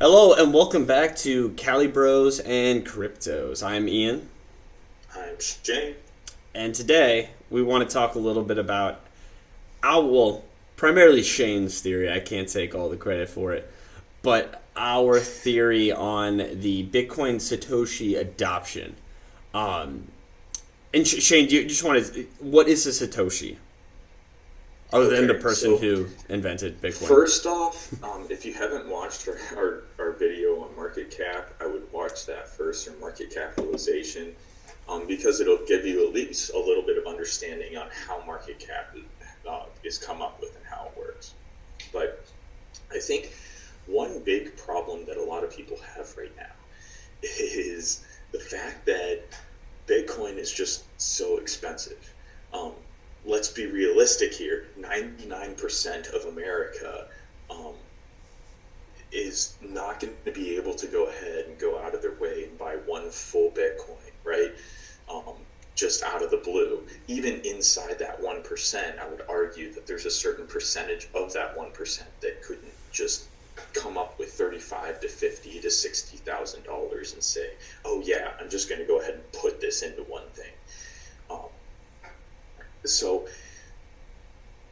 Hello and welcome back to Cali Bros and Cryptos. I'm Ian, I'm Shane. and today we want to talk a little bit about primarily Shane's theory. I can't take all the credit for it, but our theory on the Bitcoin Satoshi adoption. Um, and Shane, do you just want to? What is a Satoshi other than the Okay, person so who invented Bitcoin? first off, if you haven't watched our video on market cap, I would watch that first, or market capitalization, because it'll give you at least a little bit of understanding on how market cap is come up with and how it works. But I think one big problem that a lot of people have right now is the fact that Bitcoin is just so expensive. Um, let's be realistic here. 99% of America um, is not going to be able to go ahead and go out of their way and buy one full Bitcoin, right? Um, just out of the blue. Even inside that 1%, I would argue that there's a certain percentage of that 1% that couldn't just come up with 35 to 50 to $60,000 and say, oh yeah, I'm just going to go ahead and put this into one thing. Um, so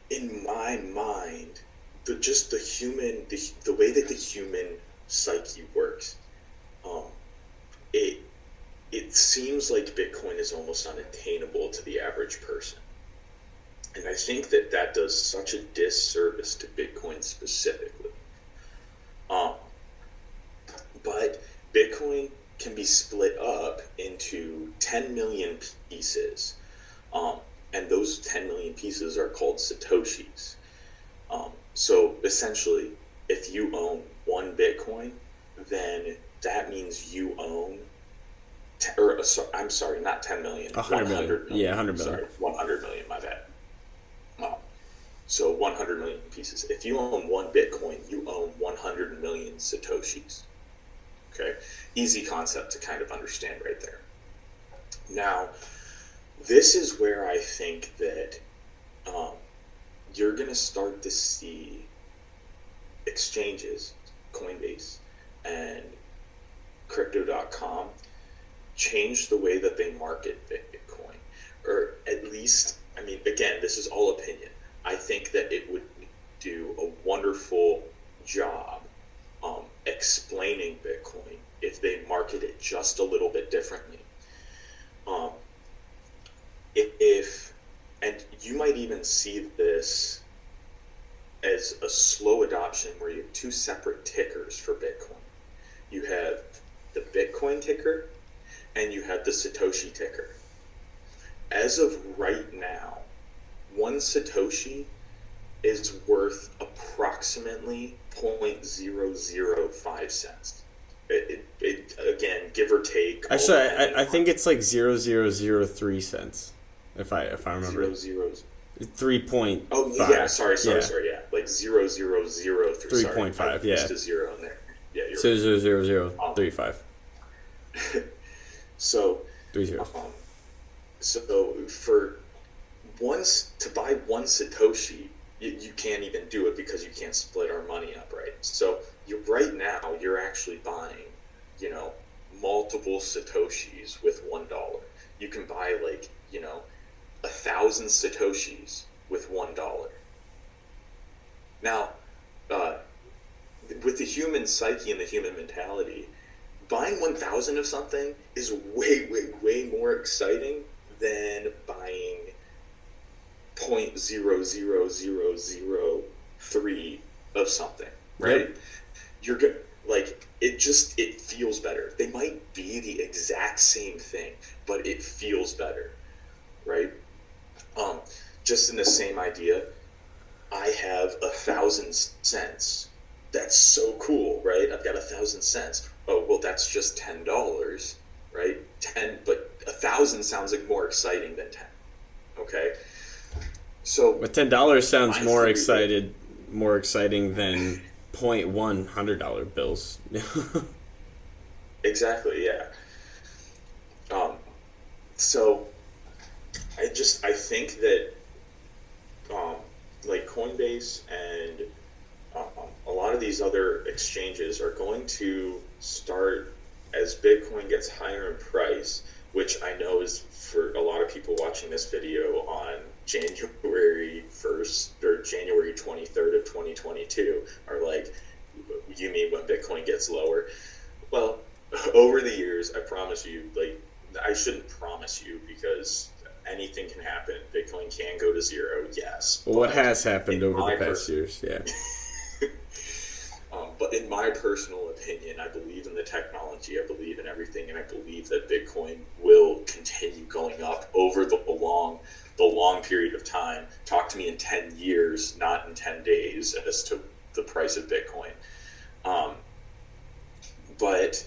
in my mind, the way that the human psyche works, um, it it seems like Bitcoin is almost unattainable to the average person, and I think that that does such a disservice to Bitcoin specifically. Um, but Bitcoin can be split up into 10 million pieces, um, and those 10 million pieces are called Satoshis. So essentially, if you own one Bitcoin, then that means you own, I'm sorry, not 10 million, 100 million. 100 Yeah, million. 100 million. Sorry, 100 million, my bad. Um, so 100 million pieces. If you own one Bitcoin, you own 100 million Satoshis. Okay? Easy concept to kind of understand right there. Now, this is where I think that um, you're going to start to see exchanges, Coinbase and crypto.com, change the way that they market Bitcoin. Or at least, I mean, again, this is all opinion. I think that it would do a wonderful job explaining Bitcoin if they market it just a little bit differently. Um, if and you might even see this as a slow adoption where you have two separate tickers for Bitcoin. You have the Bitcoin ticker and you have the Satoshi ticker. As of right now, one Satoshi is worth approximately 0.005 cents. Again, give or take, all Actually, depending I on think it's like 0.0003 cents, if I remember. zero zeros. 3.5. Yeah, sorry, Yeah, yeah, like 0.003. Sorry, I 3.5. Yeah, missed a zero in there. Yeah, you're so right. zero zero zero Um, three five so, 30. um, so for once to buy one Satoshi, you can't even do it because you can't split our money up, right? So you right now you're actually buying, you know, multiple Satoshis with $1. You can buy like 1,000 Satoshis with $1. Now, uh, with the human psyche and the human mentality, buying 1,000 of something is way, way, way more exciting than buying 0.00003 of something, Yep. right? You're good. Like it feels better. They might be the exact same thing, but it feels better, right? Um, just in the same idea, I have 1,000 cents. That's so cool, right? I've got 1,000 cents. Oh well, that's just $10, right? But 1,000 sounds like more exciting than 10. Okay, so But $10 sounds my theory is more exciting than $100 bills. exactly, yeah. Um, so I think that um, like Coinbase and a lot of of these other exchanges are going to start as Bitcoin gets higher in price, which I know is for a lot of people watching this video on January 1st or January 23rd of 2022 are like, you mean when Bitcoin gets lower? Well, over the years, I promise you, like, I shouldn't promise you because anything can happen. Bitcoin can go to zero, yes. Well, what has happened over the past years, yeah. But in my personal opinion, I believe in the technology, I believe in everything, and I believe that Bitcoin will continue going up over the long period of time. Talk to me in 10 years, not in 10 days, as to the price of Bitcoin. But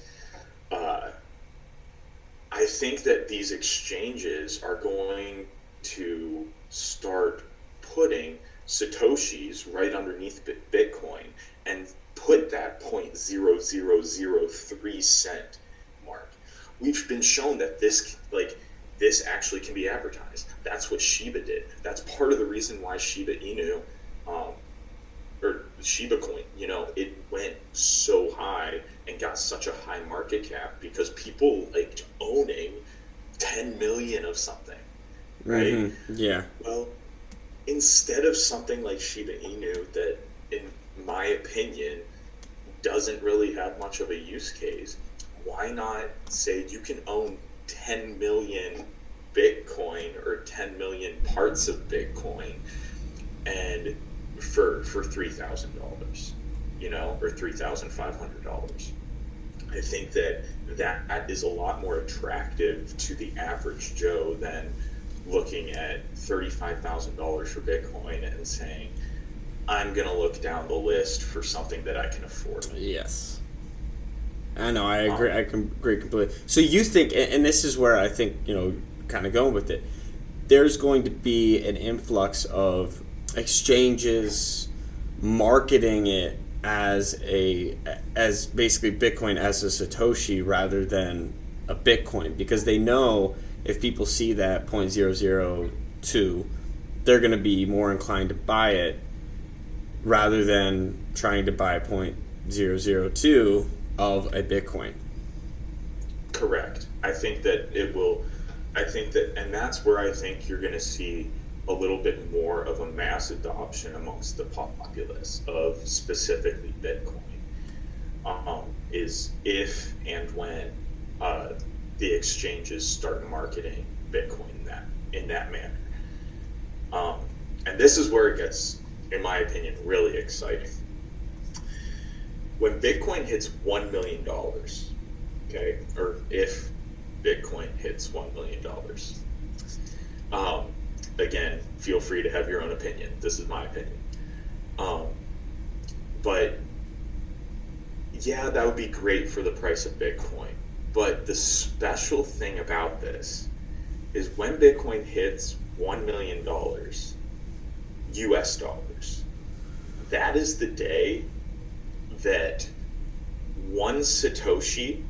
I think that these exchanges are going to start putting Satoshis right underneath Bitcoin and put that 0.0003 cent mark. We've been shown that this actually can be advertised. That's what Shiba did. That's part of the reason why Shiba Inu, or Shiba Coin, it went so high and got such a high market cap because people liked owning 10 million of something, right? Mm-hmm. Yeah. Well, instead of something like Shiba Inu that, in my opinion, doesn't really have much of a use case, why not say you can own 10 million Bitcoin or 10 million parts of Bitcoin and for $3,000, or $3,500. I think that is a lot more attractive to the average Joe than looking at $35,000 for Bitcoin and saying, I'm going to look down the list for something that I can afford. Yes. I know, I agree. I can agree completely. So you think, and this is where I think, kind of going with it, there's going to be an influx of exchanges marketing it as basically Bitcoin as a Satoshi rather than a Bitcoin, because they know if people see that 0.002, they're going to be more inclined to buy it rather than trying to buy 0.002 of a Bitcoin. Correct. I think that, and that's where I think you're going to see a little bit more of a mass adoption amongst the populace of specifically Bitcoin, is if and when the exchanges start marketing Bitcoin in that manner. And this is where it gets, in my opinion, really exciting. When Bitcoin hits $1 million, okay, or if Bitcoin hits $1 million, again, feel free to have your own opinion. This is my opinion. But yeah, that would be great for the price of Bitcoin. But the special thing about this is when Bitcoin hits $1 million US dollars, that is the day that one Satoshi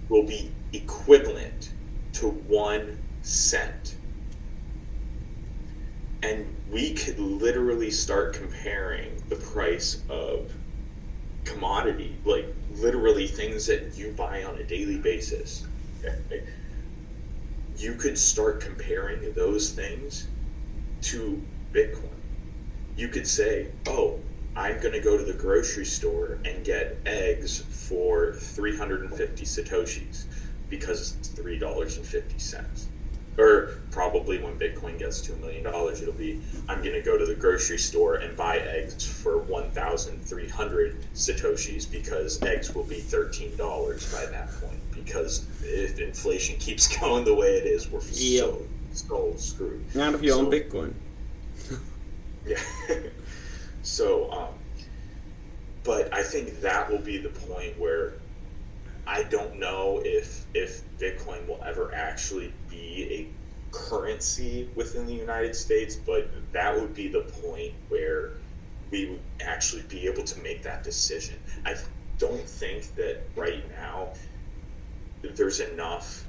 will be equivalent to 1 cent. And we could literally start comparing the price of commodity, like literally things that you buy on a daily basis. Okay? You could start comparing those things to Bitcoin. You could say, oh, I'm going to go to the grocery store and get eggs for 350 Satoshis because it's $3.50. Or probably when Bitcoin gets to $1 million, it'll be, I'm going to go to the grocery store and buy eggs for 1,300 Satoshis because eggs will be $13 by that point. Because if inflation keeps going the way it is, we're so screwed. Not if you own Bitcoin. Yeah. So, but I think that will be the point where I don't know if Bitcoin will ever actually be a currency within the United States, but that would be the point where we would actually be able to make that decision. I don't think that right now there's enough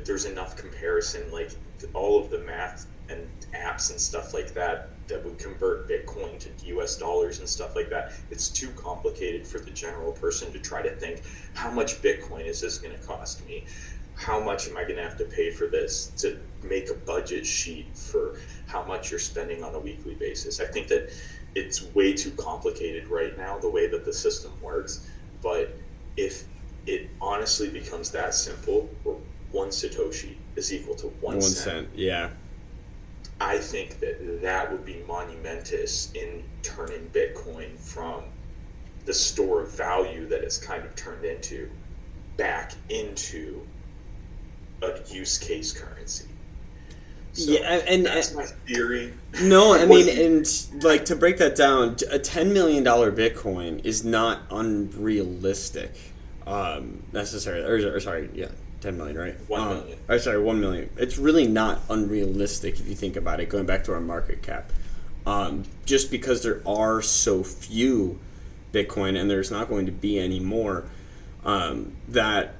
there's enough comparison, like all of the math and apps and stuff like that would convert Bitcoin to US dollars and stuff like that. It's too complicated for the general person to try to think, how much Bitcoin is this going to cost me? How much am I going to have to pay for this? To make a budget sheet for how much you're spending on a weekly basis. I think that it's way too complicated right now, the way that the system works. But if it honestly becomes that simple, where one Satoshi is equal to one cent, yeah. I think that would be monumentous in turning Bitcoin from the store of value that it's kind of turned into back into a use case currency. So yeah, and that's my theory. No, I mean, and like to break that down, a $10 million Bitcoin is not unrealistic, necessarily. Or sorry, yeah, 10 million, right? 1 million. Or sorry, 1 million. It's really not unrealistic if you think about it. Going back to our market cap, just because there are so few Bitcoin, and there's not going to be any more, that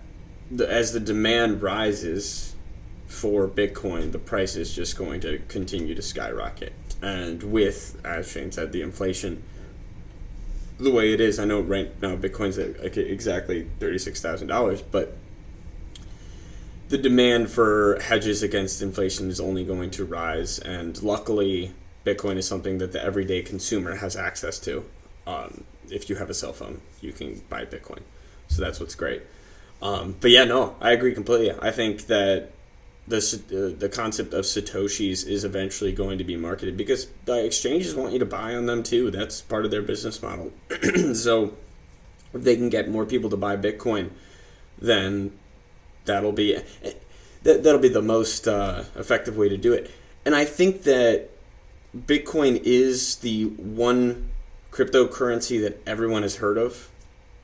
as the demand rises for Bitcoin, the price is just going to continue to skyrocket. And with, as Shane said, the inflation the way it is, I know right now Bitcoin's at like exactly $36,000, but the demand for hedges against inflation is only going to rise. And luckily, Bitcoin is something that the everyday consumer has access to. If you have a cell phone, you can buy Bitcoin. So that's what's great. But yeah, no, I agree completely. I think that the concept of Satoshis is eventually going to be marketed because the exchanges want you to buy on them too. That's part of their business model. So if they can get more people to buy Bitcoin, then that'll be the most effective way to do it. And I think that Bitcoin is the one cryptocurrency that everyone has heard of.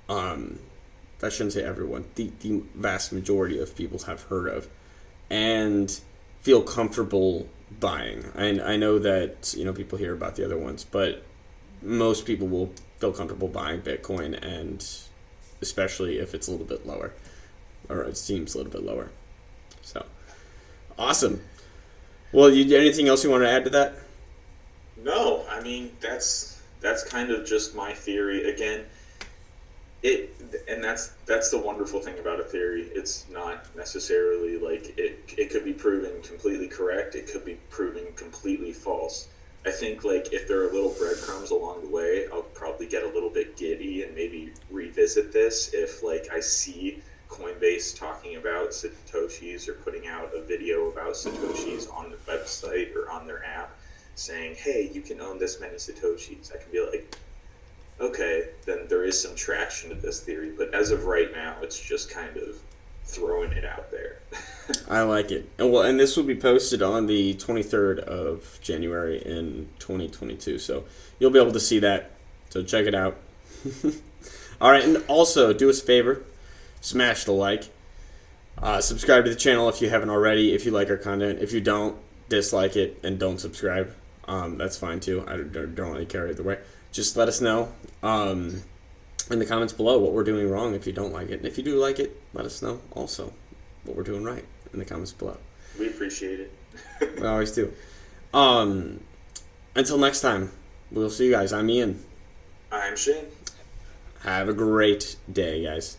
I shouldn't say everyone. The vast majority of people have heard of and feel comfortable buying. I know that people hear about the other ones, but most people will feel comfortable buying Bitcoin, and especially if it's a little bit lower, or it seems a little bit lower. So awesome. Well, anything else you want to add to that? No, I mean that's kind of just my theory. Again, that's the wonderful thing about a theory. It's not necessarily like it could be proven completely correct. It could be proven completely false. I think like if there are little breadcrumbs along the way, I'll probably get a little bit giddy and maybe revisit this if like I see Coinbase talking about Satoshis or putting out a video about Satoshis on the website or on their app saying, hey, you can own this many Satoshis. I can be like, okay, then there is some traction to this theory. But as of right now, it's just kind of throwing it out there. I like it. And this will be posted on the 23rd of January in 2022. So you'll be able to see that. So check it out. All right, and also do us a favor. Smash the like. Subscribe to the channel if you haven't already, if you like our content. If you don't, dislike it and don't subscribe. That's fine too. I don't really care either way. Just let us know in the comments below what we're doing wrong if you don't like it. And if you do like it, let us know also what we're doing right in the comments below. We appreciate it. We always do. Until next time, we'll see you guys. I'm Ian. I'm Shane. Have a great day, guys.